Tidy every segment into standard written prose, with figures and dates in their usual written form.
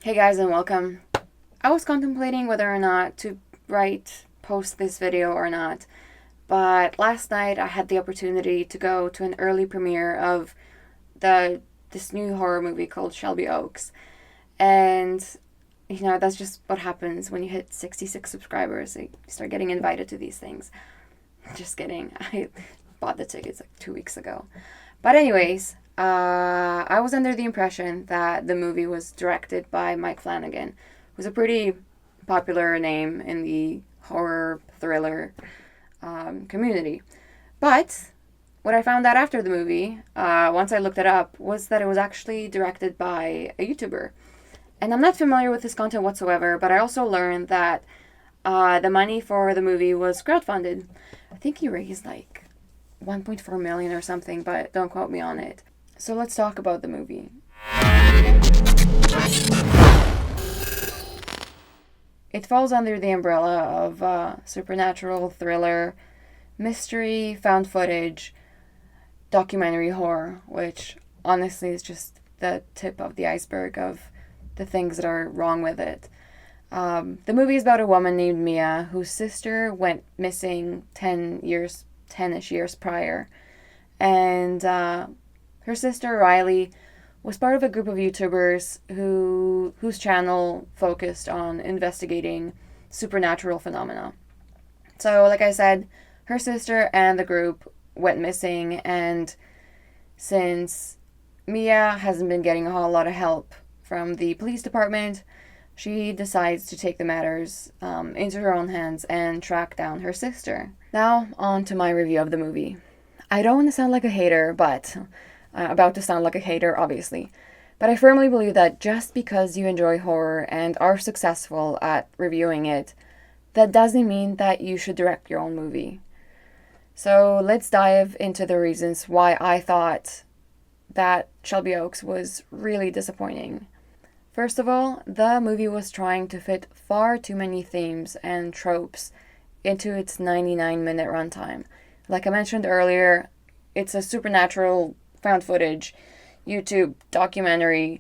Hey guys, and welcome. I was contemplating whether or not to post this video or not, but last night I had the opportunity to go to an early premiere of this new horror movie called Shelby Oaks. And that's just what happens when you hit 66 subscribers. You start getting invited to these things. Just kidding. I bought the tickets like 2 weeks ago. But anyways, I was under the impression that the movie was directed by Mike Flanagan, who's a pretty popular name in the horror thriller community. But what I found out after the movie, once I looked it up, was that it was actually directed by a YouTuber. And I'm not familiar with his content whatsoever, but I also learned that the money for the movie was crowdfunded. I think he raised like 1.4 million or something, but don't quote me on it. So let's talk about the movie. It falls under the umbrella of supernatural, thriller, mystery, found footage, documentary horror, which honestly is just the tip of the iceberg of the things that are wrong with it. The movie is about a woman named Mia whose sister went missing 10-ish years prior. And her sister Riley was part of a group of YouTubers whose channel focused on investigating supernatural phenomena. So, like I said, her sister and the group went missing, and since Mia hasn't been getting a whole lot of help from the police department, she decides to take the matters into her own hands and track down her sister. Now, on to my review of the movie. I don't want to sound like a hater, but about to sound like a hater, obviously. But I firmly believe that just because you enjoy horror and are successful at reviewing it, that doesn't mean that you should direct your own movie. So let's dive into the reasons why I thought that Shelby Oaks was really disappointing. First of all, the movie was trying to fit far too many themes and tropes into its 99-minute runtime. Like I mentioned earlier, it's a supernatural found footage YouTube documentary.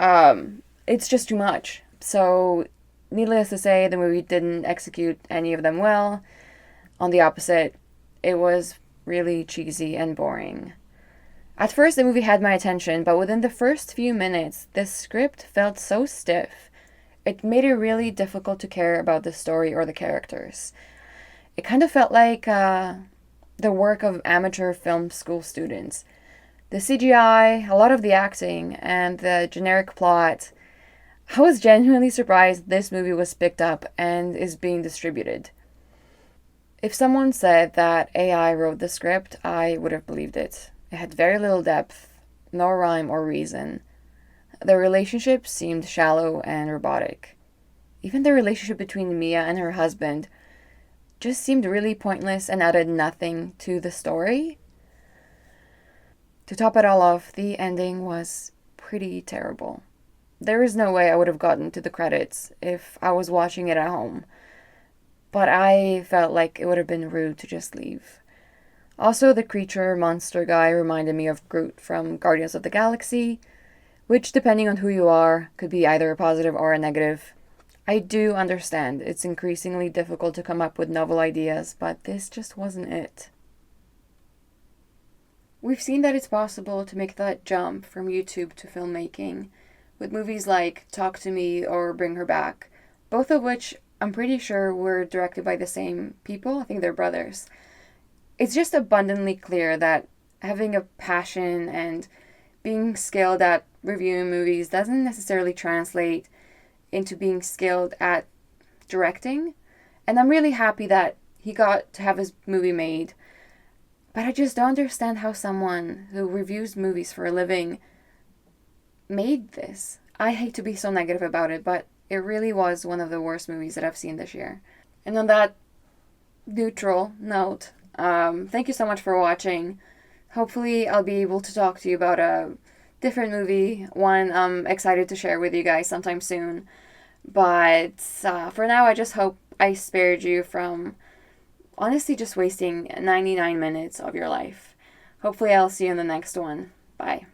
It's just too much. So, needless to say, the movie didn't execute any of them well. On the opposite, it was really cheesy and boring. At first, the movie had my attention, but within the first few minutes, the script felt so stiff. It made it really difficult to care about the story or the characters. It kind of felt like the work of amateur film school students. The CGI, a lot of the acting, and the generic plot. I was genuinely surprised this movie was picked up and is being distributed. If someone said that AI wrote the script, I would have believed it. It had very little depth, no rhyme or reason. The relationship seemed shallow and robotic. Even the relationship between Mia and her husband just seemed really pointless and added nothing to the story. To top it all off, the ending was pretty terrible. There is no way I would have gotten to the credits if I was watching it at home, but I felt like it would have been rude to just leave. Also, the creature monster guy reminded me of Groot from Guardians of the Galaxy, which, depending on who you are, could be either a positive or a negative. I do understand it's increasingly difficult to come up with novel ideas, but this just wasn't it. We've seen that it's possible to make that jump from YouTube to filmmaking with movies like Talk to Me or Bring Her Back, both of which I'm pretty sure were directed by the same people. I think they're brothers. It's just abundantly clear that having a passion and being skilled at reviewing movies doesn't necessarily translate into being skilled at directing. And I'm really happy that he got to have his movie made. But I just don't understand how someone who reviews movies for a living made this. I hate to be so negative about it, but it really was one of the worst movies that I've seen this year. And on that neutral note, thank you so much for watching. Hopefully I'll be able to talk to you about a different movie, one I'm excited to share with you guys sometime soon. But for now, I just hope I spared you from honestly just wasting 99 minutes of your life. Hopefully I'll see you in the next one. Bye.